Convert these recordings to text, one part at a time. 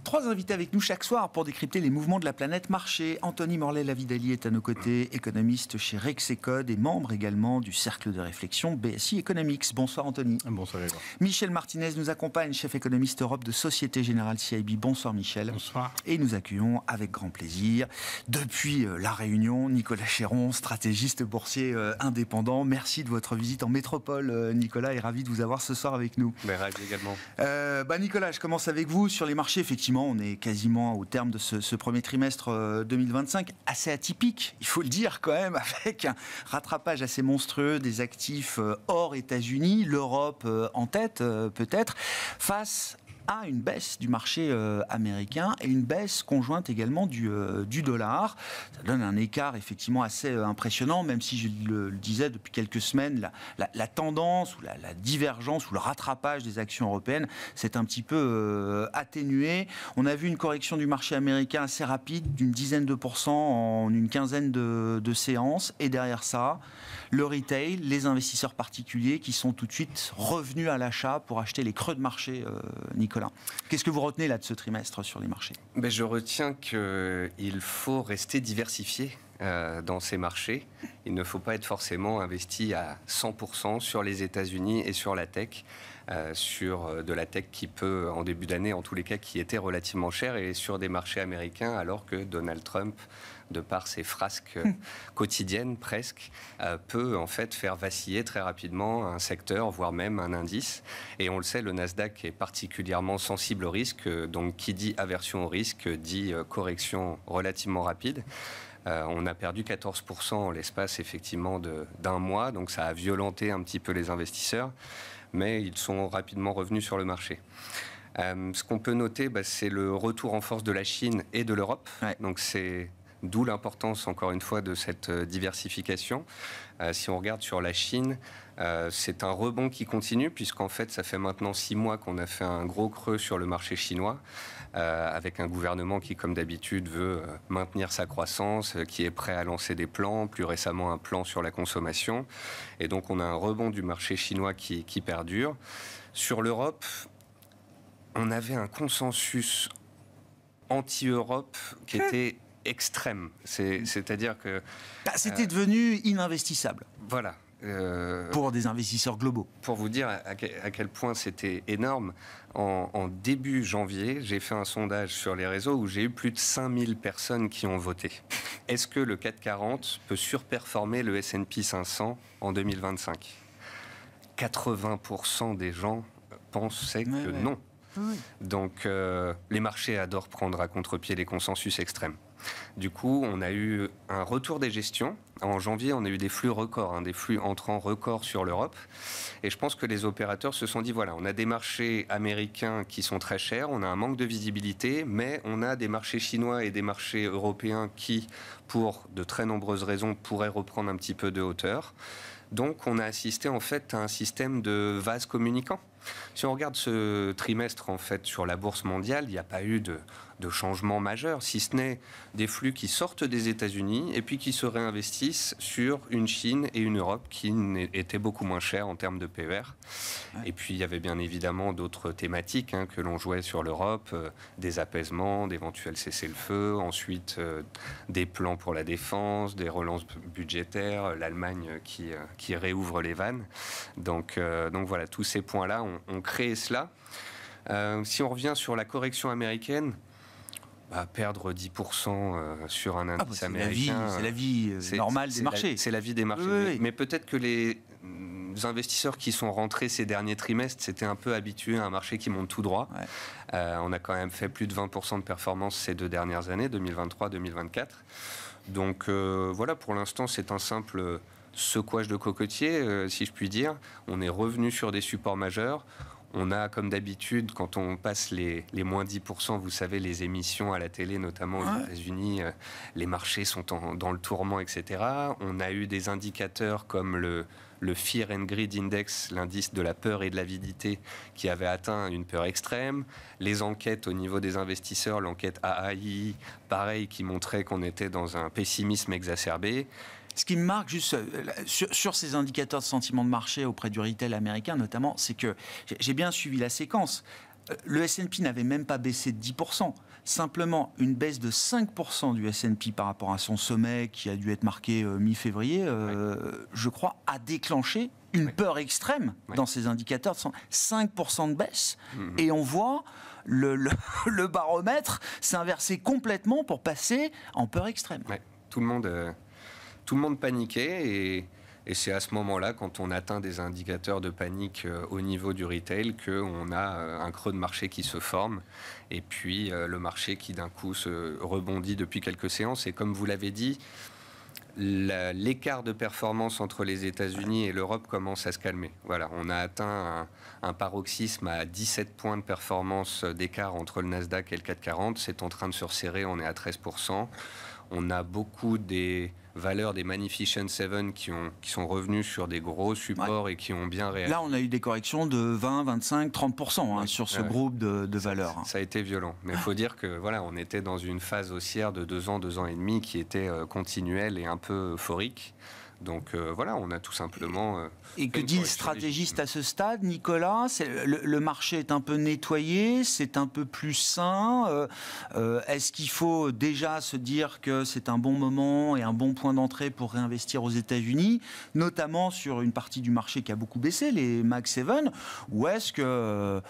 Trois invités avec nous chaque soir pour décrypter les mouvements de la planète marché. Anthony Morlet-Lavidali est à nos côtés, économiste chez Rexecode et membre également du cercle de réflexion BSI Economics. Bonsoir Anthony. Bonsoir Grégoire. Michel Martinez nous accompagne, chef économiste Europe de Société Générale CIB. Bonsoir Michel. Bonsoir. Et nous accueillons avec grand plaisir, depuis La Réunion, Nicolas Chéron, stratégiste boursier indépendant. Merci de votre visite en métropole, Nicolas, et ravi de vous avoir ce soir avec nous. Ravi également. Nicolas, je commence avec vous sur les marchés. Effectivement, on est quasiment au terme de ce premier trimestre 2025, assez atypique, il faut le dire quand même, avec un rattrapage assez monstrueux des actifs hors États-Unis, l'Europe en tête peut-être, face à une baisse du marché américain et une baisse conjointe également du dollar. Ça donne un écart effectivement assez impressionnant, même si je le disais depuis quelques semaines, la tendance ou la divergence ou le rattrapage des actions européennes s'est un petit peu atténué. On a vu une correction du marché américain assez rapide, d'une dizaine de pourcents en une quinzaine de séances, et derrière ça, le retail, les investisseurs particuliers qui sont tout de suite revenus à l'achat pour acheter les creux de marché, Nicolas. Qu'est-ce que vous retenez là de ce trimestre sur les marchés ? Je retiens qu'il faut rester diversifié dans ces marchés. Il ne faut pas être forcément investi à 100% sur les États-Unis et sur la tech, sur de la tech qui peut, en début d'année, en tous les cas, qui était relativement chère, et sur des marchés américains, alors que Donald Trump, de par ses frasques quotidiennes presque, peut en fait faire vaciller très rapidement un secteur, voire même un indice. Et on le sait, le Nasdaq est particulièrement sensible au risque, donc qui dit aversion au risque dit correction relativement rapide. On a perdu 14% en l'espace effectivement d'un mois, donc ça a violenté un petit peu les investisseurs, mais ils sont rapidement revenus sur le marché. Ce qu'on peut noter, c'est le retour en force de la Chine et de l'Europe. Ouais. Donc c'est d'où l'importance, encore une fois, de cette diversification. Si on regarde sur la Chine, c'est un rebond qui continue, puisqu'en fait, ça fait maintenant 6 mois qu'on a fait un gros creux sur le marché chinois, avec un gouvernement qui, comme d'habitude, veut maintenir sa croissance, qui est prêt à lancer des plans, plus récemment un plan sur la consommation. Et donc, on a un rebond du marché chinois qui perdure. Sur l'Europe, on avait un consensus anti-Europe qui était extrême. C'est-à-dire que... C'était devenu ininvestissable. Voilà. Pour des investisseurs globaux. Pour vous dire à quel point c'était énorme, en début janvier, j'ai fait un sondage sur les réseaux où j'ai eu plus de 5000 personnes qui ont voté. Est-ce que le CAC 40 peut surperformer le S&P 500 en 2025 ? 80% des gens pensaient que non. Oui. Donc, les marchés adorent prendre à contre-pied les consensus extrêmes. Du coup, on a eu un retour des gestions. En janvier, on a eu des flux records, des flux entrants records sur l'Europe. Et je pense que les opérateurs se sont dit, voilà, on a des marchés américains qui sont très chers, on a un manque de visibilité, mais on a des marchés chinois et des marchés européens qui, pour de très nombreuses raisons, pourraient reprendre un petit peu de hauteur. Donc, on a assisté en fait à un système de vase communicant. Si on regarde ce trimestre en fait sur la bourse mondiale, il n'y a pas eu de changement majeur, si ce n'est des flux qui sortent des États-Unis et puis qui se réinvestissent sur une Chine et une Europe qui étaient beaucoup moins chères en termes de PER. Ouais. Et puis il y avait bien évidemment d'autres thématiques que l'on jouait sur l'Europe, des apaisements, d'éventuels cessez-le-feu, ensuite des plans pour la défense, des relances budgétaires, l'Allemagne qui réouvre les vannes. Donc voilà, tous ces points-là ont créé cela. Si on revient sur la correction américaine, perdre 10% sur un indice américain... C'est la vie normale des marchés. C'est la vie des marchés. Oui. Mais peut-être que les investisseurs qui sont rentrés ces derniers trimestres s'étaient un peu habitués à un marché qui monte tout droit. Ouais. On a quand même fait plus de 20% de performance ces 2 dernières années, 2023-2024. Donc voilà, pour l'instant, c'est un simple secouage de cocotier, si je puis dire. On est revenu sur des supports majeurs. On a, comme d'habitude, quand on passe les moins 10%, vous savez, les émissions à la télé, notamment aux États-Unis, les marchés sont dans le tourment, etc. On a eu des indicateurs comme le Fear and Greed Index, l'indice de la peur et de l'avidité, qui avait atteint une peur extrême. Les enquêtes au niveau des investisseurs, l'enquête AAI, pareil, qui montrait qu'on était dans un pessimisme exacerbé. Ce qui me marque juste sur ces indicateurs de sentiment de marché auprès du retail américain notamment, c'est que j'ai bien suivi la séquence. le S&P n'avait même pas baissé de 10%. Simplement, une baisse de 5% du S&P par rapport à son sommet, qui a dû être marqué mi-février, je crois, a déclenché une peur extrême dans ces indicateurs. 5% de baisse. Et on voit le baromètre s'inverser complètement pour passer en peur extrême. Ouais. Tout le monde paniquait et c'est à ce moment-là, quand on atteint des indicateurs de panique au niveau du retail, qu'on a un creux de marché qui se forme et puis le marché qui d'un coup se rebondit depuis quelques séances. Et comme vous l'avez dit, l'écart de performance entre les États-Unis et l'Europe commence à se calmer. Voilà, on a atteint un paroxysme à 17 points de performance d'écart entre le Nasdaq et le CAC 40. C'est en train de se resserrer, on est à 13%. On a beaucoup des valeurs des Magnificent Seven qui sont revenus sur des gros supports et qui ont bien réagi. Là, on a eu des corrections de 20, 25, 30% sur ce groupe de valeurs. Ça a été violent. Mais il faut dire que voilà, on était dans une phase haussière de 2 ans et demi qui était continuelle et un peu euphorique. Donc voilà, on a tout simplement... Et que dit le stratégiste à ce stade, Nicolas? Le marché est un peu nettoyé, c'est un peu plus sain. Est-ce qu'il faut déjà se dire que c'est un bon moment et un bon point d'entrée pour réinvestir aux États-Unis, notamment sur une partie du marché qui a beaucoup baissé, les Mag 7, ou est-ce que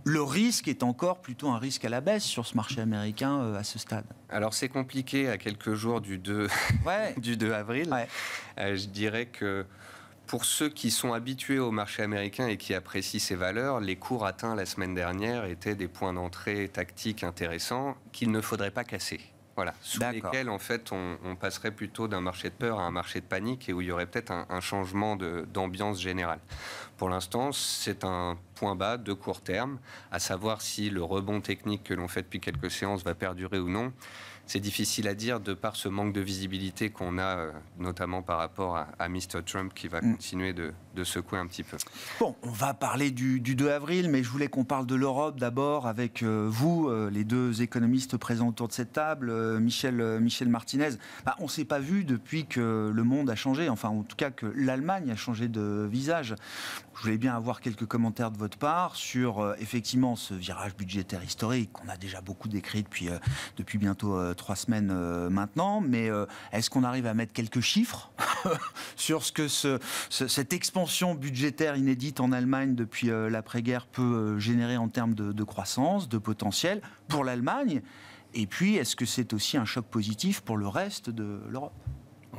le risque est encore plutôt un risque à la baisse sur ce marché américain à ce stade? Alors c'est compliqué à quelques jours du 2 avril. Ouais. Je dirais que pour ceux qui sont habitués au marché américain et qui apprécient ces valeurs, les cours atteints la semaine dernière étaient des points d'entrée tactiques intéressants qu'il ne faudrait pas casser. Voilà, sous lesquels en fait on passerait plutôt d'un marché de peur à un marché de panique et où il y aurait peut-être un changement d'ambiance générale. Pour l'instant, c'est un point bas de court terme, à savoir si le rebond technique que l'on fait depuis quelques séances va perdurer ou non. C'est difficile à dire de par ce manque de visibilité qu'on a, notamment par rapport à Mr. Trump qui va continuer de secouer un petit peu. Bon, on va parler du 2 avril, mais je voulais qu'on parle de l'Europe d'abord avec vous, les deux économistes présents autour de cette table, Michel Martinez. On ne s'est pas vu depuis que le monde a changé, enfin en tout cas que l'Allemagne a changé de visage. Je voulais bien avoir quelques commentaires de votre part sur effectivement ce virage budgétaire historique qu'on a déjà beaucoup décrit depuis bientôt 3 semaines maintenant, mais est-ce qu'on arrive à mettre quelques chiffres sur ce que cette expansion budgétaire inédite en Allemagne depuis l'après-guerre peut générer en termes de croissance, de potentiel pour l'Allemagne? Et puis, est-ce que c'est aussi un choc positif pour le reste de l'Europe?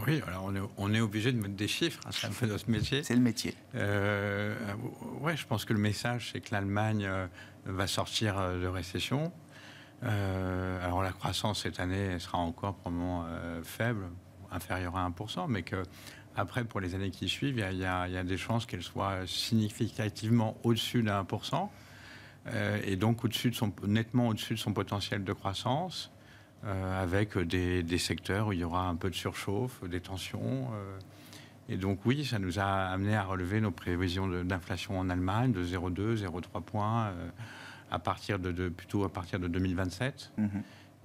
Oui, alors on est obligé de mettre des chiffres, c'est un peu notre métier. C'est le métier. Ouais, je pense que le message, c'est que l'Allemagne va sortir de récession. Alors la croissance cette année elle sera encore probablement faible, inférieure à 1%, mais qu'après, pour les années qui suivent, il y a des chances qu'elle soit significativement au-dessus d'un 1%, et donc nettement au-dessus de son potentiel de croissance. Avec des secteurs où il y aura un peu de surchauffe, des tensions. Et donc oui, ça nous a amené à relever nos prévisions d'inflation en Allemagne de 0,2, 0,3 points plutôt à partir de 2027. Mmh.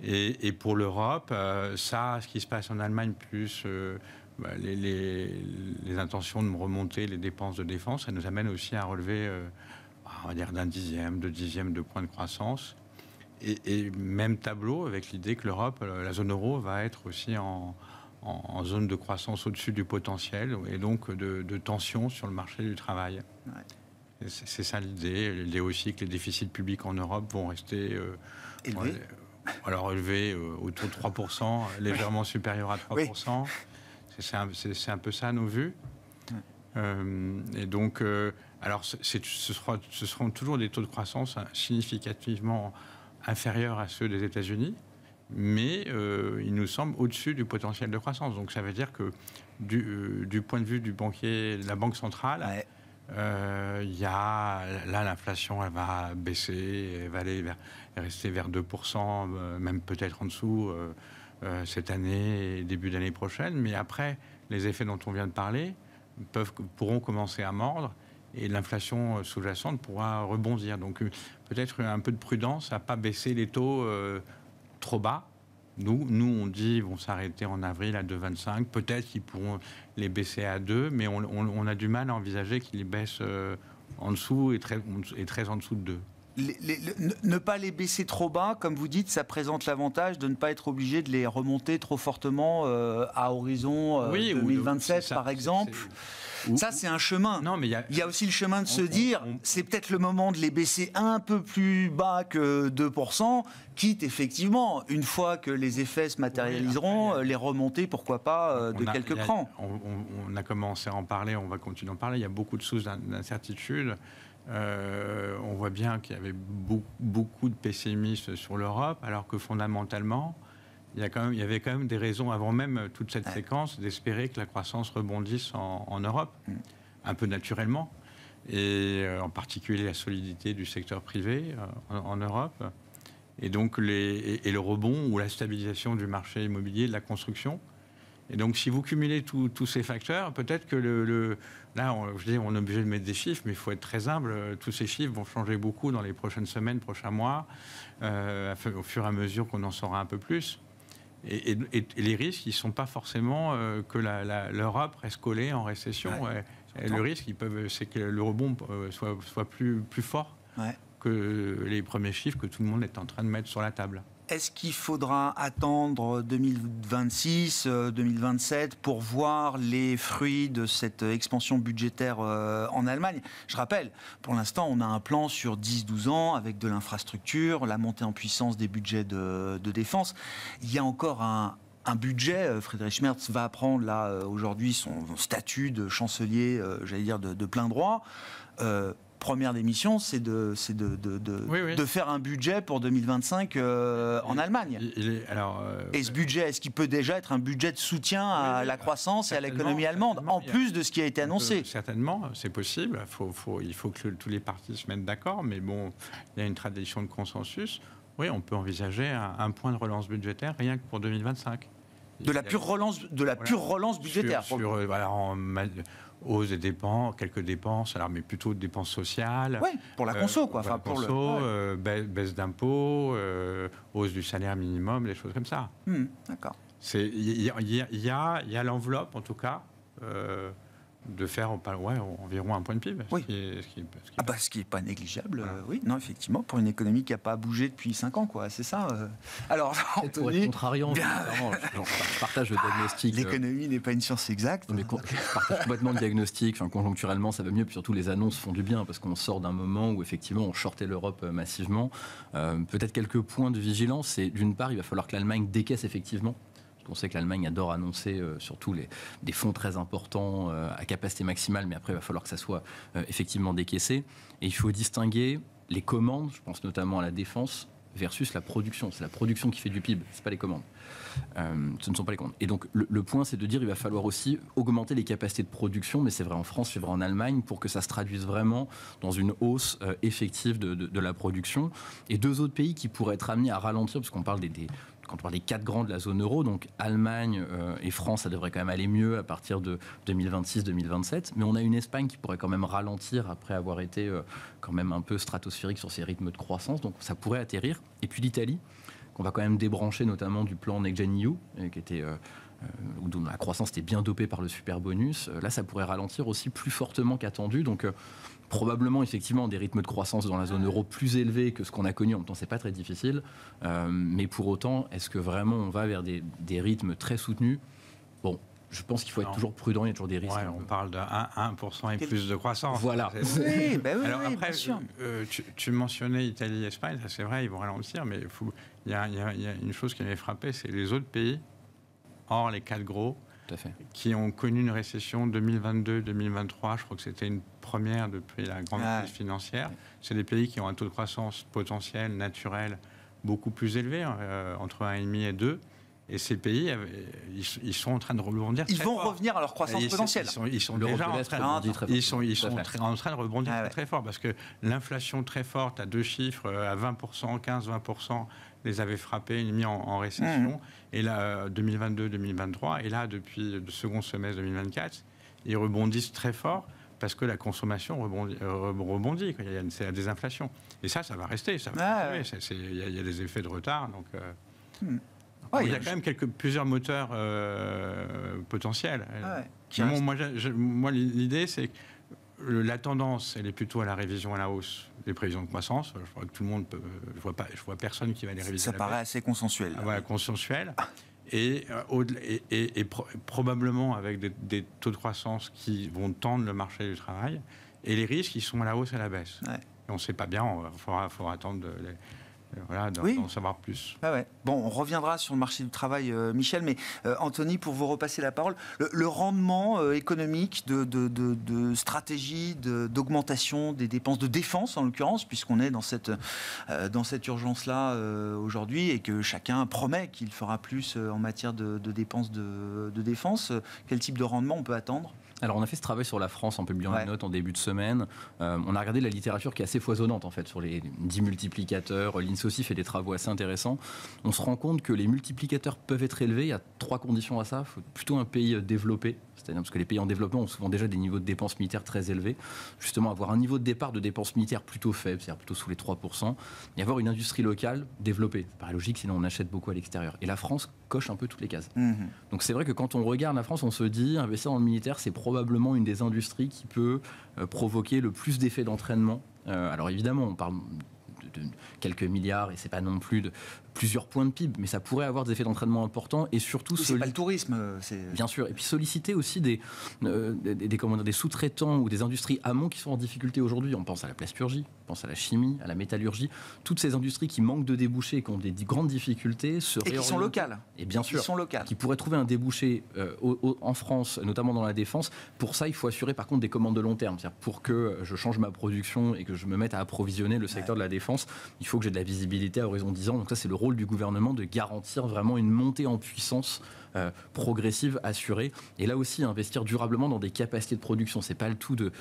Et pour l'Europe, ce qui se passe en Allemagne, plus les intentions de remonter les dépenses de défense, ça nous amène aussi à relever, on va dire, d'un dixième, de dixième de points de croissance. Et même tableau avec l'idée que l'Europe, la zone euro, va être aussi en zone de croissance au-dessus du potentiel et donc de tension sur le marché du travail. Ouais. C'est ça l'idée. L'idée aussi que les déficits publics en Europe vont rester élevés. Alors élevés autour de 3%, légèrement supérieurs à 3%. Oui. C'est un peu ça nos vues. Et donc, alors ce seront toujours des taux de croissance significativement inférieurs à ceux des États-Unis, mais ils nous semblent au-dessus du potentiel de croissance. Donc ça veut dire que du point de vue du banquier, de la Banque centrale, l'inflation, elle va baisser, elle va rester vers 2%, même peut-être en dessous cette année et début d'année prochaine. Mais après, les effets dont on vient de parler pourront commencer à mordre. Et l'inflation sous-jacente pourra rebondir. Donc peut-être un peu de prudence à ne pas baisser les taux trop bas. Nous, on dit qu'ils vont s'arrêter en avril à 2,25. Peut-être qu'ils pourront les baisser à 2, mais on a du mal à envisager qu'ils les baissent en dessous et très en dessous de 2. ne pas les baisser trop bas, comme vous dites, ça présente l'avantage de ne pas être obligé de les remonter trop fortement à horizon 2027, par exemple. Ça, c'est un chemin. Non, mais il y a aussi le chemin de se dire, c'est peut-être le moment de les baisser un peu plus bas que 2%, quitte effectivement, une fois que les effets se matérialiseront, les remonter, pourquoi pas, de quelques crans. On a commencé à en parler, on va continuer à en parler. Il y a beaucoup de sources d'incertitude. On voit bien qu'il y avait beaucoup de pessimistes sur l'Europe, alors que fondamentalement, il y avait quand même des raisons, avant même toute cette séquence, d'espérer que la croissance rebondisse en Europe, un peu naturellement, et en particulier la solidité du secteur privé en Europe, et donc le rebond ou la stabilisation du marché immobilier, de la construction. Et donc, si vous cumulez tous ces facteurs, peut-être que là, on est obligé de mettre des chiffres, mais il faut être très humble. Tous ces chiffres vont changer beaucoup dans les prochaines semaines, prochains mois, au fur et à mesure qu'on en saura un peu plus. Et les risques, ils ne sont pas forcément que l'Europe reste collée en récession. Et le risque, c'est que le rebond soit plus fort que les premiers chiffres que tout le monde est en train de mettre sur la table. Est-ce qu'il faudra attendre 2026, 2027 pour voir les fruits de cette expansion budgétaire en Allemagne ? Je rappelle, pour l'instant, on a un plan sur 10-12 ans avec de l'infrastructure, la montée en puissance des budgets de défense. Il y a encore un budget. Friedrich Merz va prendre là aujourd'hui son statut de chancelier, j'allais dire, de plein droit. Première des missions, c'est de faire un budget pour 2025 en Allemagne. Et ce budget, est-ce qu'il peut déjà être un budget de soutien à la croissance et à l'économie allemande, en plus de ce qui a été annoncé ? Certainement, c'est possible. Il faut que tous les partis se mettent d'accord, mais bon, il y a une tradition de consensus. Oui, on peut envisager un point de relance budgétaire rien que pour 2025. De la pure relance budgétaire. Hausse des dépenses, quelques dépenses, mais plutôt des dépenses sociales. Oui, pour la conso, quoi. Baisse d'impôts, hausse du salaire minimum, des choses comme ça. D'accord. Il y a l'enveloppe, en tout cas, de faire environ un point de PIB. Oui. Ce qui n'est pas négligeable, oui. Non, effectivement, pour une économie qui n'a pas bougé depuis 5 ans, quoi. C'est ça. Alors, pour être contrariant, je partage le diagnostic. L'économie n'est pas une science exacte. Mais je partage complètement le diagnostic. Conjoncturellement, ça va mieux. Puis surtout, les annonces font du bien parce qu'on sort d'un moment où, effectivement, on shortait l'Europe massivement. Peut-être quelques points de vigilance. C'est d'une part, il va falloir que l'Allemagne décaisse effectivement. On sait que l'Allemagne adore annoncer surtout des fonds très importants à capacité maximale, mais après, il va falloir que ça soit effectivement décaissé. Et il faut distinguer les commandes, je pense notamment à la défense, versus la production. C'est la production qui fait du PIB, ce n'est pas les commandes. Ce ne sont pas les commandes. Et donc, le point, c'est de dire qu'il va falloir aussi augmenter les capacités de production, mais c'est vrai en France, c'est vrai en Allemagne, pour que ça se traduise vraiment dans une hausse effective de la production. Et deux autres pays qui pourraient être amenés à ralentir, parce qu'on parle quand on parle des 4 grands de la zone euro, donc Allemagne et France, ça devrait quand même aller mieux à partir de 2026-2027. Mais on a une Espagne qui pourrait quand même ralentir après avoir été quand même un peu stratosphérique sur ses rythmes de croissance. Donc ça pourrait atterrir. Et puis l'Italie, qu'on va quand même débrancher notamment du plan Next Gen EU, qui était... où la croissance était bien dopée par le super bonus. Là, ça pourrait ralentir aussi plus fortement qu'attendu. Donc, probablement, effectivement, des rythmes de croissance dans la zone euro plus élevés que ce qu'on a connu. En même temps, c'est pas très difficile. Mais pour autant, est-ce que vraiment on va vers des rythmes très soutenus ? Bon, je pense qu'il faut être toujours prudent. Il y a toujours des risques. On parle de 1% et plus de croissance. Voilà. Oui, alors après, bien sûr. Tu mentionnais Italie et Espagne. Ça, c'est vrai, ils vont ralentir. Mais il y a une chose qui m'avait frappé, c'est les autres pays, hors les 4 gros, qui ont connu une récession 2022-2023. Je crois que c'était une première depuis la grande crise financière. C'est des pays qui ont un taux de croissance potentiel, naturel, beaucoup plus élevé, entre 1,5 et 2. Et ces pays, ils sont en train de rebondir. Ils vont revenir à leur croissance potentielle. Ils sont déjà en train de rebondir très fort, parce que l'inflation très forte à 2 chiffres, à 20%, 15-20%, les avait frappés, mis en récession. Et là, 2022-2023, et là, depuis le second semestre 2024, ils rebondissent très fort parce que la consommation rebondit. C'est la désinflation. Et ça va rester. Ça va continuer. Il y a des effets de retard. Donc, il y a quand même plusieurs moteurs potentiels. Moi, l'idée, c'est que la tendance, elle est plutôt à la révision à la hausse les prévisions de croissance. Je crois que tout le monde peut. Je vois personne qui va les réviser. Ça paraît assez consensuel. Voilà, consensuel. Et probablement avec des taux de croissance qui vont tendre le marché du travail. Et les risques, ils sont à la hausse et à la baisse. Ouais. Et on ne sait pas bien, il faudra attendre d'en savoir plus. Ah ouais. Bon, on reviendra sur le marché du travail, Michel, mais Anthony, pour vous repasser la parole, le rendement économique de stratégie d'augmentation des dépenses de défense, en l'occurrence, puisqu'on est dans cette urgence-là aujourd'hui et que chacun promet qu'il fera plus en matière de dépenses de défense, quel type de rendement on peut attendre ? Alors, on a fait ce travail sur la France en publiant une note en début de semaine. On a regardé la littérature qui est assez foisonnante, en fait, sur les 10 multiplicateurs. L'INSEE aussi fait des travaux assez intéressants. On se rend compte que les multiplicateurs peuvent être élevés. Il y a 3 conditions à ça. Il faut plutôt un pays développé, c'est-à-dire parce que les pays en développement ont souvent déjà des niveaux de dépenses militaires très élevés. Justement, avoir un niveau de départ de dépenses militaires plutôt faible, c'est-à-dire plutôt sous les 3%, et avoir une industrie locale développée. Ça paraît logique, sinon on achète beaucoup à l'extérieur. Et la France coche un peu toutes les cases. Donc c'est vrai que quand on regarde la France, on se dit, investir dans le militaire, c'est probablement une des industries qui peut provoquer le plus d'effets d'entraînement. Alors évidemment, on parle de quelques milliards et c'est pas non plus de plusieurs points de PIB, mais ça pourrait avoir des effets d'entraînement importants et surtout... C'est pas le tourisme. Bien sûr, et puis solliciter aussi des sous-traitants ou des industries amont qui sont en difficulté aujourd'hui. On pense à la plasturgie, on pense à la chimie, à la métallurgie, toutes ces industries qui manquent de débouchés et qui ont des grandes difficultés et qui sont locales. Et bien sûr, qui sont locales. Qui pourraient trouver un débouché en France, notamment dans la défense. Pour ça, il faut assurer par contre des commandes de long terme. C'est-à-dire pour que je change ma production et que je me mette à approvisionner le secteur de la défense, il faut que j'ai de la visibilité à horizon 10 ans. Donc ça, c'est le rôle du gouvernement de garantir vraiment une montée en puissance progressive, assurée. Et là aussi, investir durablement dans des capacités de production. C'est pas le tout de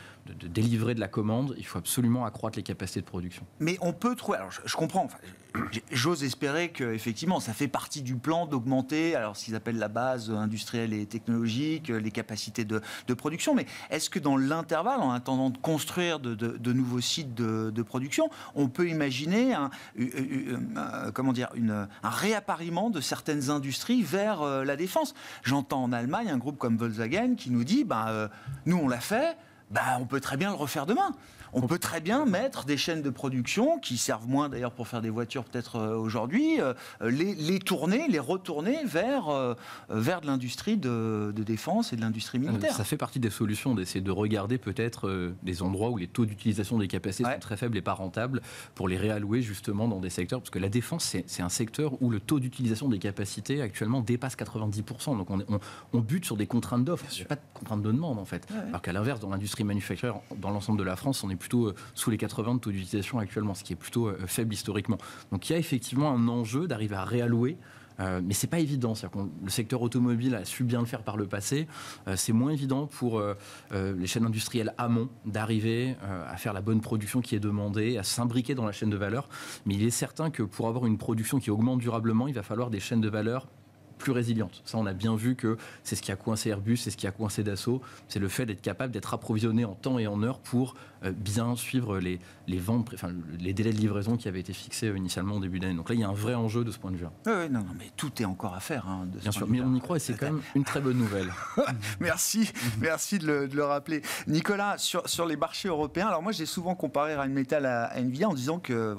délivrer de la commande. Il faut absolument accroître les capacités de production. Mais on peut trouver... Alors, je comprends. Enfin, j'ose espérer qu'effectivement, ça fait partie du plan d'augmenter, alors ce qu'ils appellent la base industrielle et technologique, les capacités de production. Mais est-ce que dans l'intervalle, en attendant de construire de nouveaux sites de production, on peut imaginer un réappariement de certaines industries vers la défense? J'entends en Allemagne un groupe comme Volkswagen qui nous dit nous on l'a fait, on peut très bien le refaire demain. On peut très bien mettre des chaînes de production qui servent moins d'ailleurs pour faire des voitures peut-être aujourd'hui, les retourner vers de l'industrie de défense et de l'industrie militaire. Ça fait partie des solutions d'essayer de regarder peut-être des endroits où les taux d'utilisation des capacités sont très faibles et pas rentables pour les réallouer justement dans des secteurs, parce que la défense c'est un secteur où le taux d'utilisation des capacités actuellement dépasse 90%. Donc on bute sur des contraintes d'offres, il n'y a pas de contraintes de demande en fait. Alors qu'à l'inverse, dans l'industrie manufacturière, dans l'ensemble de la France, on est plutôt sous les 80 de taux d'utilisation actuellement, ce qui est plutôt faible historiquement. Donc il y a effectivement un enjeu d'arriver à réallouer, mais c'est pas évident. C'est-à-dire que le secteur automobile a su bien le faire par le passé. C'est moins évident pour les chaînes industrielles amont d'arriver à faire la bonne production qui est demandée, à s'imbriquer dans la chaîne de valeur. Mais il est certain que pour avoir une production qui augmente durablement, il va falloir des chaînes de valeur plus résiliente. Ça, on a bien vu que c'est ce qui a coincé Airbus, c'est ce qui a coincé Dassault, c'est le fait d'être capable d'être approvisionné en temps et en heure pour bien suivre les ventes, les délais de livraison qui avaient été fixés initialement au début d'année. Donc là, il y a un vrai enjeu de ce point de vue. Oui, non, mais tout est encore à faire. Bien sûr, mais on y croit et c'est quand même une très bonne nouvelle. Merci de le rappeler. Nicolas, sur les marchés européens, alors moi j'ai souvent comparé Rheinmetall à Nvidia en disant que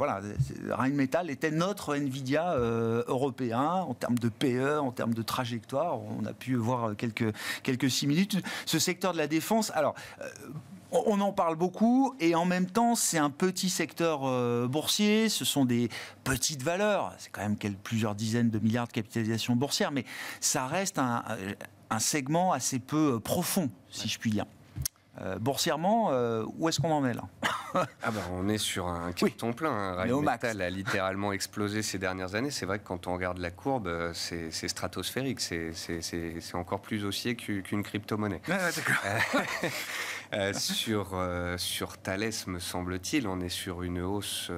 Rheinmetall était notre Nvidia européen en termes de PE, en termes de trajectoire. On a pu voir quelques similitudes. Ce secteur de la défense, alors... on en parle beaucoup et en même temps c'est un petit secteur boursier, ce sont des petites valeurs, c'est quand même plusieurs dizaines de milliards de capitalisation boursière, mais ça reste un segment assez peu profond, si je puis dire. Boursièrement, où est-ce qu'on en est là? On est sur un carton plein. Rheinmetall a littéralement explosé ces dernières années. C'est vrai que quand on regarde la courbe, c'est stratosphérique. C'est encore plus haussier qu'une crypto-monnaie. Sur Thales, me semble-t-il, on est sur une hausse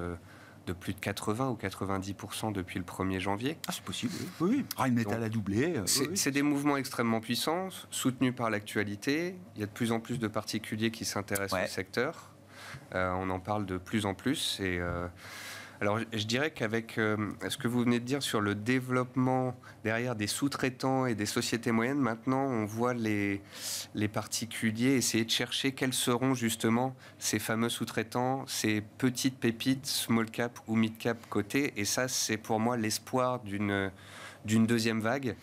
de plus de 80 ou 90% depuis le 1er janvier. Ah, c'est possible, oui. Rheinmetall a doublé. C'est des mouvements extrêmement puissants, soutenus par l'actualité. Il y a de plus en plus de particuliers qui s'intéressent au secteur. On en parle de plus en plus et Alors, je dirais qu'avec ce que vous venez de dire sur le développement derrière des sous-traitants et des sociétés moyennes, maintenant, on voit les particuliers essayer de chercher quels seront justement ces fameux sous-traitants, ces petites pépites, small cap ou mid cap cotées. Et ça, c'est pour moi l'espoir d'une deuxième vague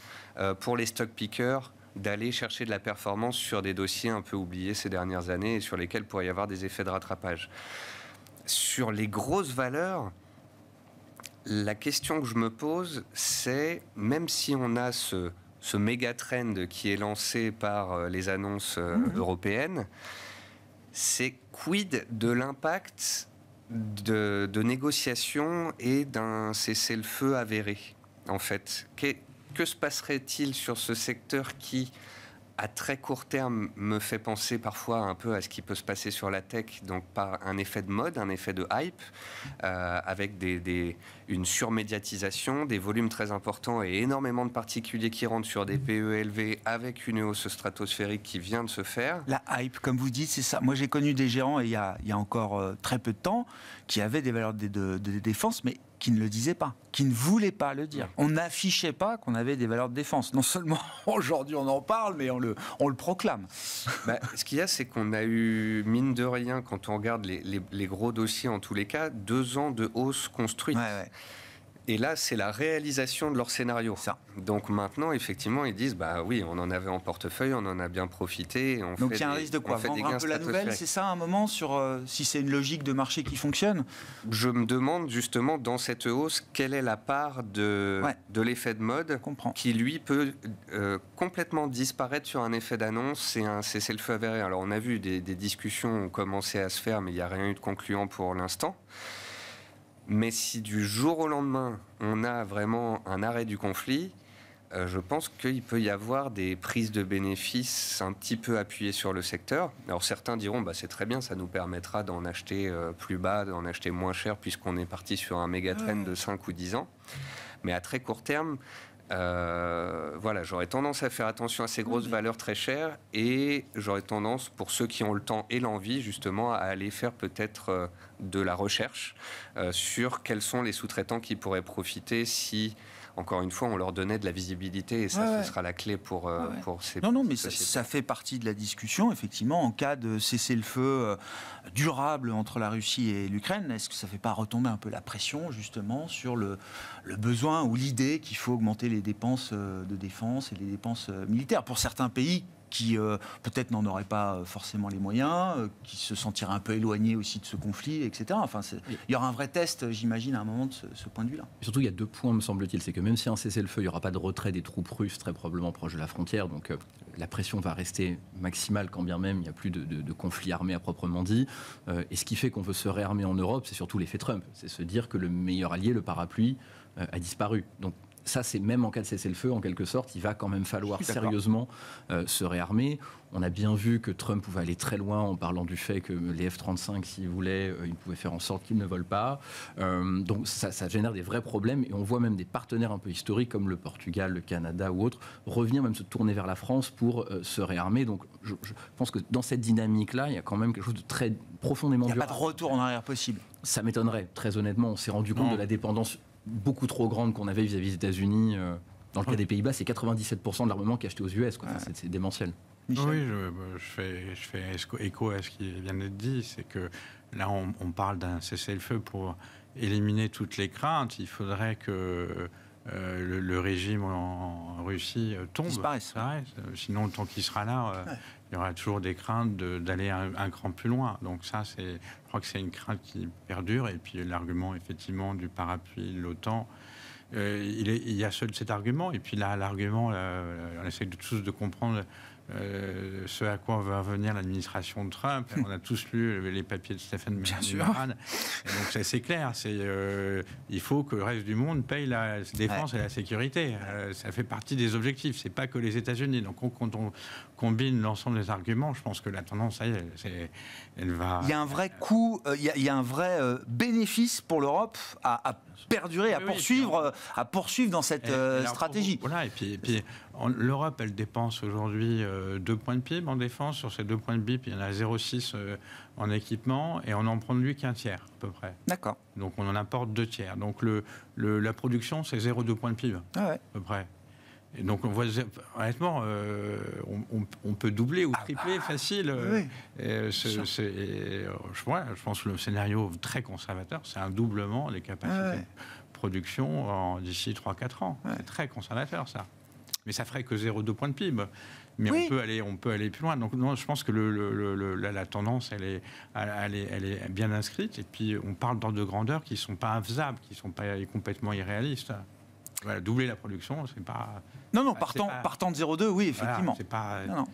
pour les stock pickers, d'aller chercher de la performance sur des dossiers un peu oubliés ces dernières années et sur lesquels pourrait y avoir des effets de rattrapage. Sur les grosses valeurs, la question que je me pose, c'est, même si on a ce méga trend qui est lancé par les annonces européennes, c'est quid de l'impact de négociations et d'un cessez-le-feu avéré, en fait. Que se passerait-il sur ce secteur qui, à très court terme, me fait penser parfois un peu à ce qui peut se passer sur la tech, donc par un effet de mode, un effet de hype, avec une surmédiatisation, des volumes très importants et énormément de particuliers qui rentrent sur des PE élevés avec une hausse stratosphérique qui vient de se faire. La hype, comme vous dites, c'est ça. Moi, j'ai connu des gérants, il y a encore très peu de temps, qui avaient des valeurs de défense, mais qui ne le disaient pas, qui ne voulaient pas le dire. On n'affichait pas qu'on avait des valeurs de défense. Non seulement aujourd'hui on en parle, mais on le proclame. Ce qu'il y a, c'est qu'on a eu, mine de rien, quand on regarde les gros dossiers en tous les cas, 2 ans de hausse construite. Ouais. Et là, c'est la réalisation de leur scénario. Ça. Donc maintenant, effectivement, ils disent, oui, on en avait en portefeuille, on en a bien profité. Donc il y a un risque de quoi ? Vendre un peu la nouvelle, c'est ça, à un moment, sur si c'est une logique de marché qui fonctionne ? Je me demande justement, dans cette hausse, quelle est la part de l'effet de mode qui, lui, peut complètement disparaître sur un effet d'annonce et un cessez-le-feu avéré. Alors on a vu des discussions ont commencé à se faire, mais il n'y a rien eu de concluant pour l'instant. Mais si du jour au lendemain, on a vraiment un arrêt du conflit, je pense qu'il peut y avoir des prises de bénéfices un petit peu appuyées sur le secteur. Alors certains diront, c'est très bien, ça nous permettra d'en acheter plus bas, d'en acheter moins cher, puisqu'on est parti sur un méga trend de 5 ou 10 ans. Mais à très court terme, j'aurais tendance à faire attention à ces grosses valeurs très chères, et j'aurais tendance, pour ceux qui ont le temps et l'envie, justement, à aller faire peut-être de la recherche sur quels sont les sous-traitants qui pourraient profiter si, encore une fois, on leur donnait de la visibilité, et ça, ce sera la clé pour ces... Non, mais ça fait partie de la discussion, effectivement, en cas de cessez-le-feu durable entre la Russie et l'Ukraine. Est-ce que ça ne fait pas retomber un peu la pression, justement, sur le besoin ou l'idée qu'il faut augmenter les dépenses de défense et les dépenses militaires pour certains pays qui peut-être n'en auraient pas forcément les moyens, qui se sentiraient un peu éloignés aussi de ce conflit, etc. Enfin, il y aura un vrai test, j'imagine, à un moment de ce point de vue-là. Et surtout, il y a 2 points, me semble-t-il. C'est que même si un cessez-le-feu, il n'y aura pas de retrait des troupes russes, très probablement proche de la frontière, donc la pression va rester maximale, quand bien même il n'y a plus de conflit armé à proprement dit. Et ce qui fait qu'on veut se réarmer en Europe, c'est surtout l'effet Trump. C'est se dire que le meilleur allié, le parapluie, a disparu. Donc, ça, c'est même en cas de cessez-le-feu, en quelque sorte, il va quand même falloir sérieusement se réarmer. On a bien vu que Trump pouvait aller très loin en parlant du fait que les F-35, s'il voulait, il pouvait faire en sorte qu'ils ne volent pas. Donc ça génère des vrais problèmes, et on voit même des partenaires un peu historiques comme le Portugal, le Canada ou autres revenir, même se tourner vers la France pour se réarmer. Donc je pense que dans cette dynamique-là, il y a quand même quelque chose de très profondément durable. Il n'y a pas de retour en arrière possible. Ça m'étonnerait, très honnêtement. On s'est rendu compte de la dépendance beaucoup trop grande qu'on avait vis-à-vis des États-Unis. Dans le cas des Pays-Bas, c'est 97% de l'armement qui est acheté aux US. Enfin, c'est démentiel. Michel. Oui, je fais écho à ce qui vient d'être dit. C'est que là, on parle d'un cessez-le-feu pour éliminer toutes les craintes. Il faudrait que le régime en Russie tombe. Disparaisse. Sinon, tant qu'il sera là, il y aura toujours des craintes d'aller un cran plus loin. Donc ça, je crois que c'est une crainte qui perdure. Et puis l'argument, effectivement, du parapluie de l'OTAN, il y a seul cet argument. Et puis là, l'argument, on essaie tous de comprendre ce à quoi va venir l'administration de Trump. On a tous lu les papiers de Stephen Bannon. Donc c'est clair, il faut que le reste du monde paye la défense et la sécurité. Ça fait partie des objectifs, c'est pas que les États-Unis. Donc quand on combine l'ensemble des arguments, je pense que la tendance, elle va... Il y a un vrai coût, il y a un vrai bénéfice pour l'Europe à perdurer, à poursuivre dans cette stratégie. Voilà, et puis L'Europe, elle dépense aujourd'hui 2 points de PIB en défense. Sur ces 2 points de PIB, il y en a 0,6 en équipement et on n'en produit qu'un tiers, à peu près. D'accord. Donc on en importe 2 tiers. Donc la production, c'est 0,2 points de PIB, à peu près. Et donc on voit, honnêtement, on peut doubler ou tripler facile. Je pense que le scénario très conservateur, c'est un doublement des capacités de production d'ici 3-4 ans. C'est très conservateur, ça. Mais ça ferait que 0,2 points de PIB. Mais on peut aller plus loin. Donc non, je pense que la tendance, elle est bien inscrite. Et puis on parle d'ordre de grandeur qui ne sont pas infaisables, qui ne sont pas complètement irréalistes. Voilà, doubler la production, c'est pas... Non, partant de 0,2, oui, effectivement. Voilà,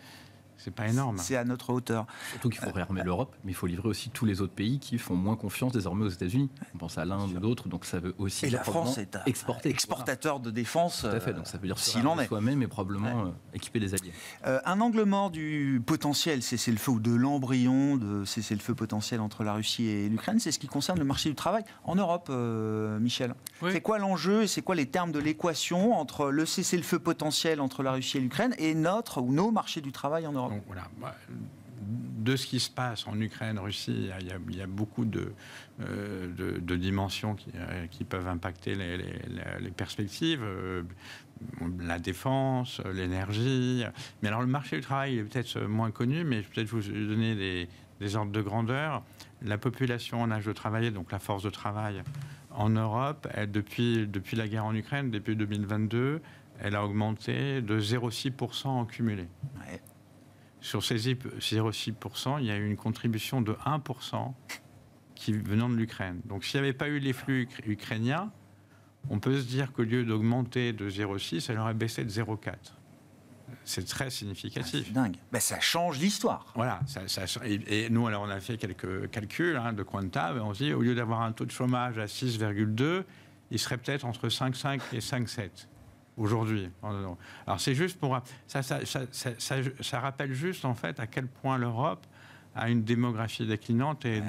c'est pas énorme. C'est à notre hauteur. Surtout qu'il faut réarmer l'Europe, mais il faut livrer aussi tous les autres pays qui font moins confiance désormais aux États-Unis. On pense à l'Inde ou d'autres, donc ça veut aussi... Et la France est exportateur de défense. Tout à fait, donc ça veut dire s'il en est. Soi-même et probablement équiper des alliés. Un angle mort du potentiel cessez-le-feu ou de l'embryon de cessez-le-feu potentiel entre la Russie et l'Ukraine, c'est ce qui concerne le marché du travail en Europe, Michel. Oui. C'est quoi l'enjeu et c'est quoi les termes de l'équation entre le cessez-le-feu potentiel entre la Russie et l'Ukraine et nos marchés du travail en Europe? Donc, voilà. De ce qui se passe en Ukraine, Russie, il y a beaucoup de dimensions qui peuvent impacter les perspectives. La défense, l'énergie. Mais alors le marché du travail est peut-être moins connu, mais je vais peut-être vous donner des ordres de grandeur. La population en âge de travailler, donc la force de travail en Europe, depuis la guerre en Ukraine, depuis 2022, elle a augmenté de 0,6% en cumulé. Ouais. Sur ces 0,6%, il y a eu une contribution de 1% venant de l'Ukraine. Donc s'il n'y avait pas eu les flux ukrainiens, on peut se dire qu'au lieu d'augmenter de 0,6, elle aurait baissé de 0,4. C'est très significatif. C'est dingue. Ben, ça change l'histoire. Voilà. Et nous, alors, on a fait quelques calculs de Quanttab, et on se dit, au lieu d'avoir un taux de chômage à 6,2, il serait peut-être entre 5,5 et 5,7. Aujourd'hui. Alors c'est juste pour... Ça rappelle juste en fait à quel point l'Europe a une démographie déclinante et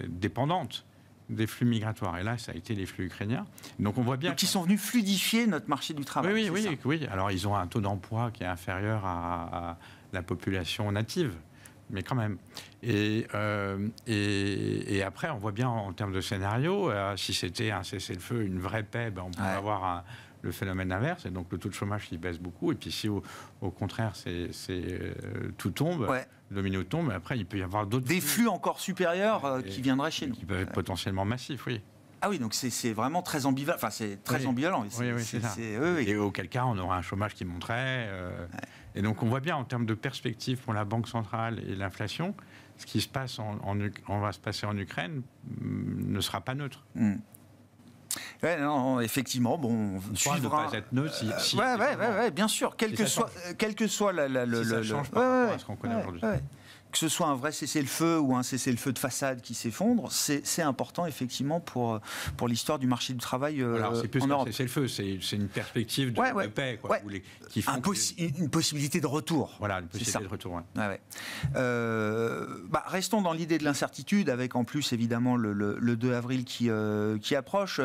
dépendante des flux migratoires. Et là, ça a été les flux ukrainiens. Donc on voit bien... Qui sont venus fluidifier notre marché du travail. Oui. Alors ils ont un taux d'emploi qui est inférieur à la population native. Mais quand même. Et après, on voit bien en termes de scénario, si c'était un cessez-le-feu, une vraie paix, on pourrait avoir le phénomène inverse, et donc le taux de chômage qui baisse beaucoup. Et puis si au contraire, tout tombe, le domino tombe, après il peut y avoir d'autres... Des flux encore supérieurs qui viendraient chez nous. Qui peuvent être potentiellement massifs, oui. Ah oui, donc c'est vraiment très ambivalent. Enfin, c'est très ambivalent. Oui, c'est ça. Et auquel cas, on aura un chômage qui monterait. Et donc, on voit bien en termes de perspective pour la Banque centrale et l'inflation, ce qui se passe va se passer en Ukraine ne sera pas neutre. Ouais, non, effectivement, on ne pas être neutre. Bien sûr, quel que soit ça change par rapport à ce qu'on connaît aujourd'hui. Que ce soit un vrai cessez-le-feu ou un cessez-le-feu de façade qui s'effondre, c'est important effectivement pour l'histoire du marché du travail c'est plus qu'un cessez-le-feu, c'est une perspective de paix, quoi, qui font une possibilité de retour. Voilà, une possibilité de retour. Restons dans l'idée de l'incertitude, avec en plus évidemment le 2 avril qui approche.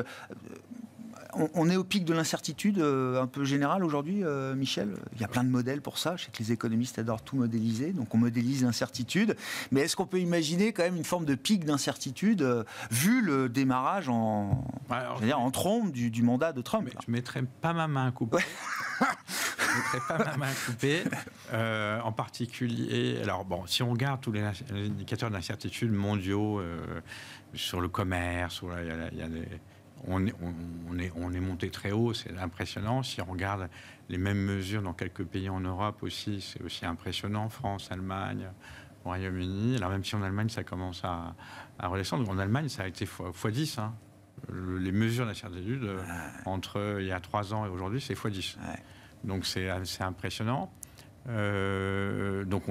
On est au pic de l'incertitude un peu générale aujourd'hui, Michel. Il y a plein de modèles pour ça. Je sais que les économistes adorent tout modéliser, donc on modélise l'incertitude. Mais est-ce qu'on peut imaginer quand même une forme de pic d'incertitude vu le démarrage en trombe du mandat de Trump? Je ne mettrais pas ma main à couper. En particulier, si on regarde tous les indicateurs d'incertitude mondiaux sur le commerce, il y a des... On est monté très haut, c'est impressionnant. Si on regarde les mêmes mesures dans quelques pays en Europe aussi, c'est aussi impressionnant. France, Allemagne, Royaume-Uni. Alors même si en Allemagne, ça commence à redescendre. En Allemagne, ça a été x10. Les mesures d'incertitude, entre il y a 3 ans et aujourd'hui, c'est x10. Donc c'est impressionnant. Donc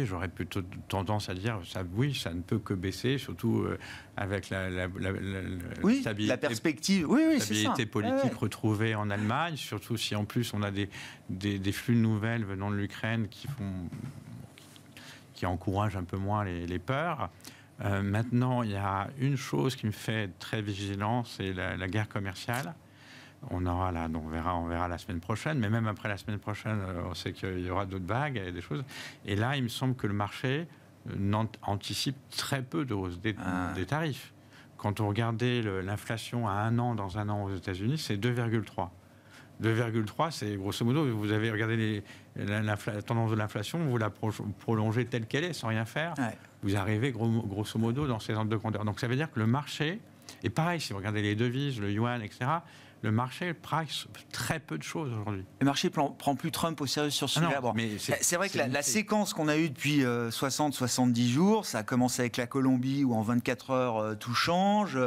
j'aurais plutôt tendance à dire ça ne peut que baisser, surtout avec la stabilité, la perspective, stabilité politique retrouvée en Allemagne, surtout si en plus on a des flux de nouvelles venant de l'Ukraine qui encouragent un peu moins les peurs. Maintenant, il y a une chose qui me fait très vigilant, c'est la guerre commerciale. On aura là, donc on verra la semaine prochaine, mais même après la semaine prochaine, on sait qu'il y aura d'autres vagues et des choses. Et là, il me semble que le marché anticipe très peu de hausse des tarifs. Quand on regardait l'inflation à un an, dans un an aux États-Unis, c'est 2,3. 2,3, c'est grosso modo, vous avez regardé la tendance de l'inflation, vous la prolongez telle qu'elle est, sans rien faire, vous arrivez grosso modo dans ces ordres de grandeur. Donc ça veut dire que le marché, et pareil, si vous regardez les devises, le yuan, etc., le marché price très peu de choses aujourd'hui. Le marché prend plus Trump au sérieux sur ce sujet-là. C'est vrai que la séquence qu'on a eue depuis 60-70 jours, ça a commencé avec la Colombie où en 24 heures tout change,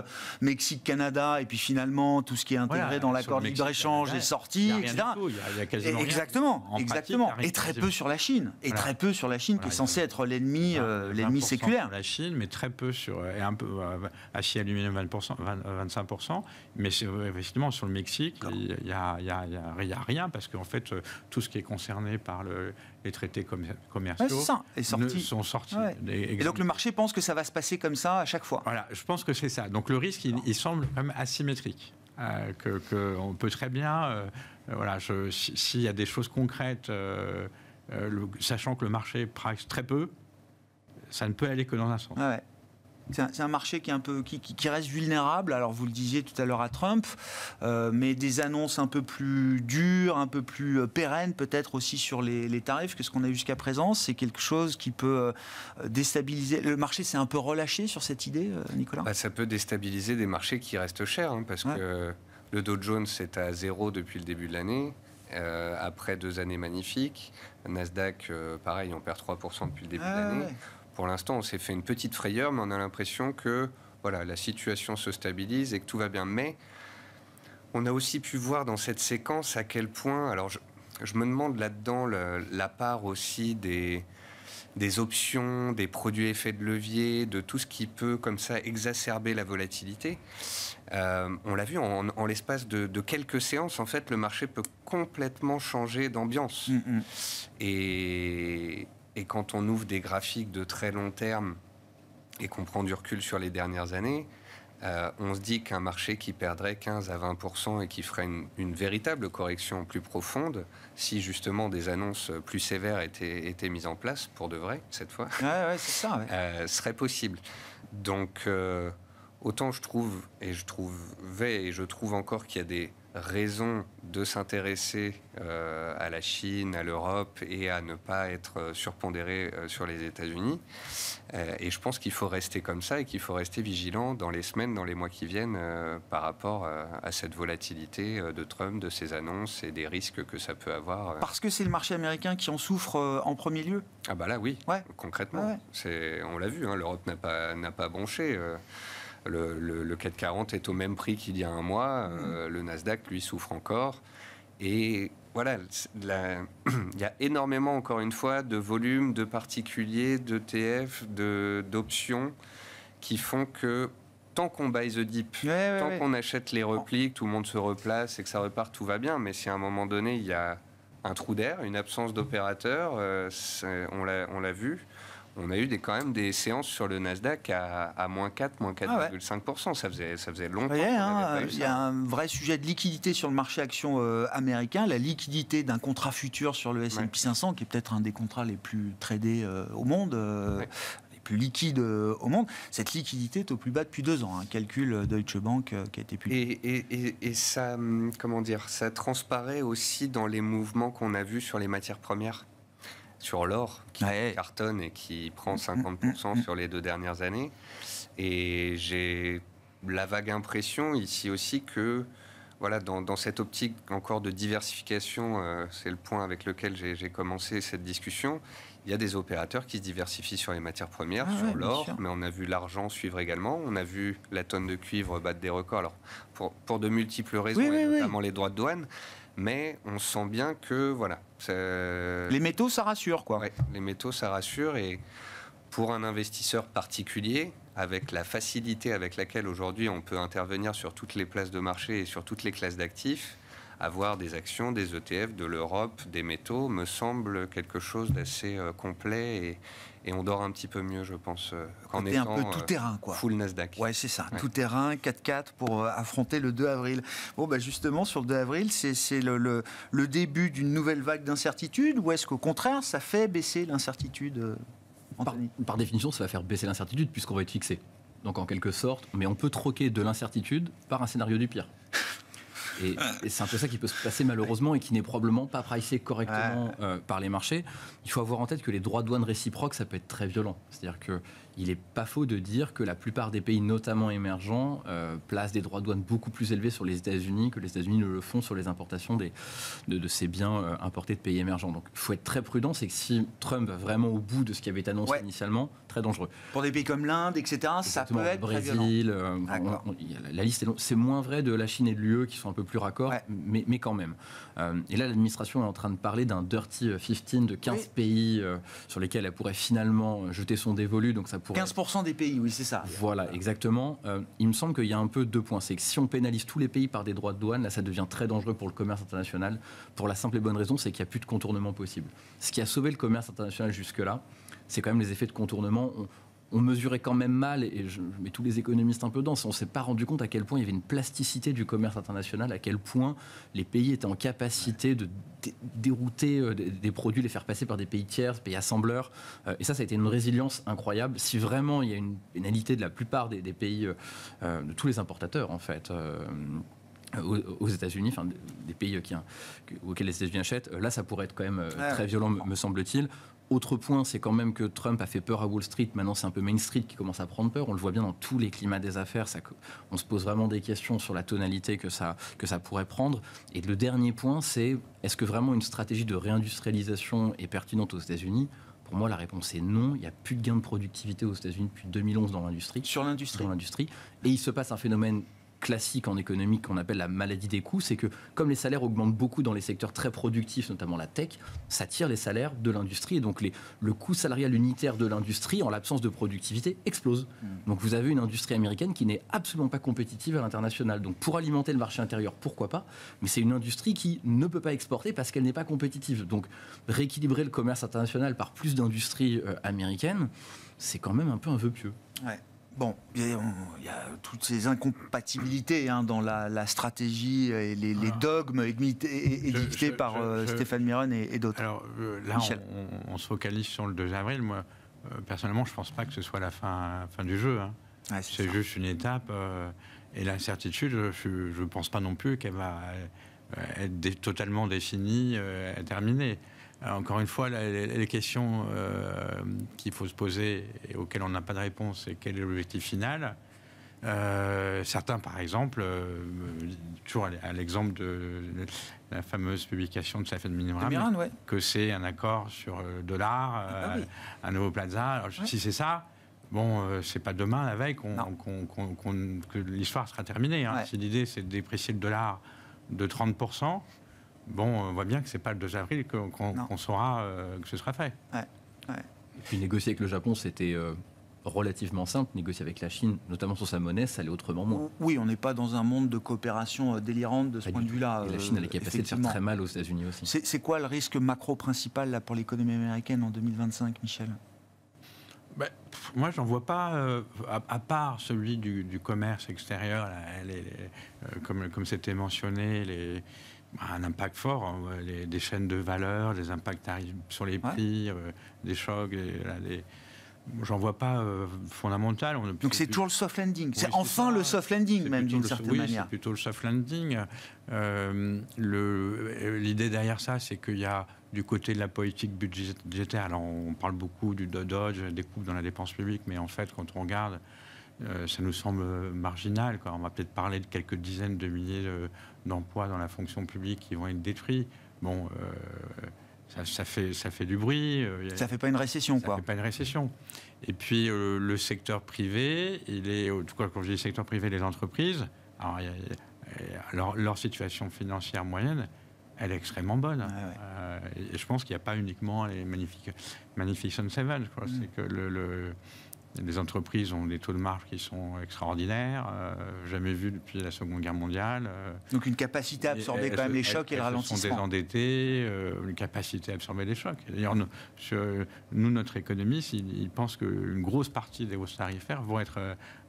Mexique, Canada, et puis finalement tout ce qui est intégré dans l'accord de libre-échange est sorti, etc. Il y a quasiment exactement. Et très peu sur la Chine. Et très peu sur la Chine qui est censée être l'ennemi séculaire. Sur la Chine, mais très peu sur... Et un peu acier, aluminium, 25%. Mais effectivement, sur le Mexique, il n'y a rien, parce qu'en fait, tout ce qui est concerné par les traités commerciaux sont sortis. Et donc le marché pense que ça va se passer comme ça à chaque fois. Voilà, je pense que c'est ça. Donc le risque, il semble quand même asymétrique. On peut très bien... s'il y a des choses concrètes, sachant que le marché price très peu, ça ne peut aller que dans un sens. C'est un marché qui reste vulnérable. Alors vous le disiez tout à l'heure à Trump, mais des annonces un peu plus dures, un peu plus pérennes peut-être aussi sur les tarifs que ce qu'on a eu jusqu'à présent. C'est quelque chose qui peut déstabiliser. Le marché s'est un peu relâché sur cette idée, Nicolas ? Ça peut déstabiliser des marchés qui restent chers, parce que le Dow Jones est à 0 depuis le début de l'année. Après 2 années magnifiques. Nasdaq, pareil, on perd 3% depuis le début de l'année. Pour l'instant, on s'est fait une petite frayeur, mais on a l'impression que la situation se stabilise et que tout va bien. Mais on a aussi pu voir dans cette séquence à quel point... Alors, je me demande là-dedans la part aussi des options, des produits effets de levier, de tout ce qui peut, comme ça, exacerber la volatilité. On l'a vu, en l'espace de quelques séances, en fait, le marché peut complètement changer d'ambiance. Et quand on ouvre des graphiques de très long terme et qu'on prend du recul sur les dernières années, on se dit qu'un marché qui perdrait 15 à 20% et qui ferait une véritable correction plus profonde, si justement des annonces plus sévères étaient mises en place, pour de vrai, cette fois, c'est ça, serait possible. Donc, autant je trouve encore qu'il y a des raison de s'intéresser à la Chine, à l'Europe et à ne pas être surpondéré sur les États-Unis. Et je pense qu'il faut rester comme ça et qu'il faut rester vigilant dans les semaines, dans les mois qui viennent par rapport à cette volatilité de Trump, de ses annonces et des risques que ça peut avoir. Parce que c'est le marché américain qui en souffre en premier lieu. Ah bah là oui, concrètement. On l'a vu, l'Europe n'a pas bronché. Le CAC 40 est au même prix qu'il y a un mois. Le Nasdaq, lui, souffre encore. Et voilà, il y a énormément, encore une fois, de volumes, de particuliers, d'ETF, d'options qui font que tant qu'on buy the dip, tant qu'on achète les replis, que tout le monde se replace et que ça repart, tout va bien. Mais si à un moment donné, il y a un trou d'air, une absence d'opérateurs, on l'a vu. On a eu quand même des séances sur le Nasdaq à moins 4, moins 4,5%. Ça faisait longtemps. Il y a un vrai sujet de liquidité sur le marché action américain. La liquidité d'un contrat futur sur le S&P 500, qui est peut-être un des contrats les plus tradés au monde, les plus liquides au monde. Cette liquidité est au plus bas depuis 2 ans. Un calcul Deutsche Bank qui a été publié. Et ça, ça transparaît aussi dans les mouvements qu'on a vus sur les matières premières. Sur l'or, qui cartonne et qui prend 50% sur les 2 dernières années. Et j'ai la vague impression ici aussi que, dans cette optique encore de diversification, c'est le point avec lequel j'ai commencé cette discussion, il y a des opérateurs qui se diversifient sur les matières premières, sur l'or, mais on a vu l'argent suivre également, on a vu la tonne de cuivre battre des records, alors pour de multiples raisons, notamment les droits de douane. Mais on sent bien que, les métaux, ça rassure, quoi. Les métaux, ça rassure. Et pour un investisseur particulier, avec la facilité avec laquelle aujourd'hui on peut intervenir sur toutes les places de marché et sur toutes les classes d'actifs, avoir des actions, des ETF de l'Europe, des métaux, me semble quelque chose d'assez complet et on dort un petit peu mieux, je pense, qu'en étant un peu tout terrain, quoi. Full Nasdaq. Ouais, c'est ça, tout terrain, 4-4 pour affronter le 2 avril. Bon, bah justement, sur le 2 avril, c'est le début d'une nouvelle vague d'incertitude, ou est-ce qu'au contraire, ça fait baisser l'incertitude, Anthony ? Par définition, ça va faire baisser l'incertitude puisqu'on va être fixé. Donc en quelque sorte, mais on peut troquer de l'incertitude par un scénario du pire. Et c'est un peu ça qui peut se passer malheureusement et qui n'est probablement pas pricé correctement par les marchés. Il faut avoir en tête que les droits de douane réciproques, ça peut être très violent. C'est-à-dire qu'il n'est pas faux de dire que la plupart des pays, notamment émergents, placent des droits de douane beaucoup plus élevés sur les États-Unis que les États-Unis ne le font sur les importations de ces biens importés de pays émergents. Donc il faut être très prudent, c'est que si Trump va vraiment au bout de ce qui avait été annoncé initialement, très dangereux. Pour des pays comme l'Inde, etc., ça peut être Brésil, très violent. La liste est longue. C'est moins vrai de la Chine et de l'UE qui sont un peu plus raccords, mais quand même. Et là, l'administration est en train de parler d'un Dirty 15 de 15 pays sur lesquels elle pourrait finalement jeter son dévolu. Donc ça pourrait... 15% des pays, oui, c'est ça. Voilà, exactement. Il me semble qu'il y a un peu deux points. C'est que si on pénalise tous les pays par des droits de douane, là, ça devient très dangereux pour le commerce international. Pour la simple et bonne raison, c'est qu'il n'y a plus de contournement possible. Ce qui a sauvé le commerce international jusque-là, c'est quand même les effets de contournement. On mesurait quand même mal, et je mets tous les économistes un peu dedans, on ne s'est pas rendu compte à quel point il y avait une plasticité du commerce international, à quel point les pays étaient en capacité de dérouter des produits, les faire passer par des pays tiers, des pays assembleurs. Et ça a été une résilience incroyable. Si vraiment il y a une pénalité de la plupart des pays, de tous les importateurs en fait, aux États-Unis, enfin des pays auxquels les États-Unis achètent, là ça pourrait être quand même très violent, me semble-t-il. Autre point, c'est quand même que Trump a fait peur à Wall Street. Maintenant, c'est un peu Main Street qui commence à prendre peur. On le voit bien dans tous les climats des affaires. On se pose vraiment des questions sur la tonalité que ça pourrait prendre. Et le dernier point, c'est est-ce que vraiment une stratégie de réindustrialisation est pertinente aux États-Unis ? Pour moi, la réponse est non. Il n'y a plus de gain de productivité aux États-Unis depuis 2011 dans l'industrie. Sur l'industrie. Dans l'industrie. Et il se passe un phénomène classique en économie qu'on appelle la maladie des coûts, c'est que comme les salaires augmentent beaucoup dans les secteurs très productifs, notamment la tech, ça tire les salaires de l'industrie et donc le coût salarial unitaire de l'industrie en l'absence de productivité explose. Donc vous avez une industrie américaine qui n'est absolument pas compétitive à l'international. Donc pour alimenter le marché intérieur, pourquoi pas, mais c'est une industrie qui ne peut pas exporter parce qu'elle n'est pas compétitive. Donc rééquilibrer le commerce international par plus d'industries américaines, c'est quand même un peu un vœu pieux. Ouais. Bon, il y a toutes ces incompatibilités dans la stratégie et les dogmes édictés par Stéphane Miron et d'autres. Alors là, on se focalise sur le 2 avril. Moi, personnellement, je ne pense pas que ce soit la fin du jeu. Hein. Ouais, c'est juste une étape. Et l'incertitude, je ne pense pas non plus qu'elle va être totalement définie, terminée. Alors, encore une fois, les questions qu'il faut se poser et auxquelles on n'a pas de réponse, c'est quel est l'objectif final. Certains, par exemple, toujours à l'exemple de la fameuse publication de Stéphane Miron, que c'est un accord sur le dollar, un nouveau plaza. Alors, si c'est ça, bon, c'est pas demain, la veille, que l'histoire sera terminée. Hein. Si l'idée, c'est de déprécier le dollar de 30%, bon, on voit bien que c'est pas le 2 avril qu'on saura que ce sera fait. Et puis négocier avec le Japon, c'était relativement simple. Négocier avec la Chine, notamment sur sa monnaie, ça allait autrement moins. Oui, on n'est pas dans un monde de coopération délirante de ce point de vue-là. Et la Chine a la capacité de faire très mal aux États-Unis aussi. C'est quoi le risque macro principal là, pour l'économie américaine en 2025, Michel ? Moi, j'en vois pas, à part celui du commerce extérieur, comme c'était mentionné, un impact fort, hein, des chaînes de valeur, des impacts sur les prix, des chocs, j'en vois pas fondamental. Donc c'est toujours le soft landing. C'est enfin le soft landing, même d'une certaine manière. C'est plutôt le soft landing. L'idée derrière ça, c'est qu'il y a du côté de la politique budgétaire. Alors on parle beaucoup du dodge, des coupes dans la dépense publique, mais en fait, quand on regarde, ça nous semble marginal. On va peut-être parler de quelques dizaines de milliers d'emplois dans la fonction publique qui vont être détruits. Bon, ça fait du bruit. Ça fait pas une récession, Ça fait pas une récession. Et puis le secteur privé, en tout cas quand je dis secteur privé, les entreprises, alors leur situation financière moyenne, elle est extrêmement bonne. Et je pense qu'il n'y a pas uniquement les Magnificent Seven. C'est que Les entreprises ont des taux de marge qui sont extraordinaires, jamais vus depuis la Seconde Guerre mondiale. Donc une capacité à absorber quand même les chocs et le ralentissement. Elles sont désendettées, une capacité à absorber les chocs. D'ailleurs, nous, notre économiste, il pense qu'une grosse partie des hausses tarifaires vont être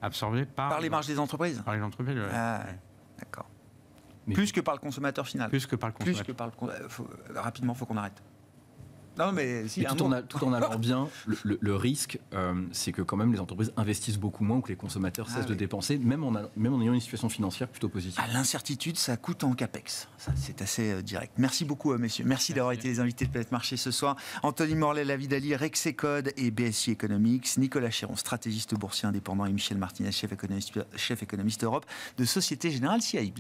absorbées par les marges des entreprises. Par les entreprises, D'accord. Plus que par le consommateur final. Plus que par le consommateur. Rapidement, il faut qu'on arrête. Non, mais si, tout en allant bien, le risque, c'est que quand même les entreprises investissent beaucoup moins ou que les consommateurs cessent de dépenser, même en ayant une situation financière plutôt positive. L'incertitude, ça coûte en capex. Ça, c'est assez direct. Merci beaucoup, messieurs. Merci d'avoir été les invités de Planète Marché ce soir. Anthony Morlet, Lavidali, Rexecode et BSI Economics, Nicolas Chéron, stratégiste boursier indépendant, et Michel Martinez, chef économiste Europe de Société Générale CIB.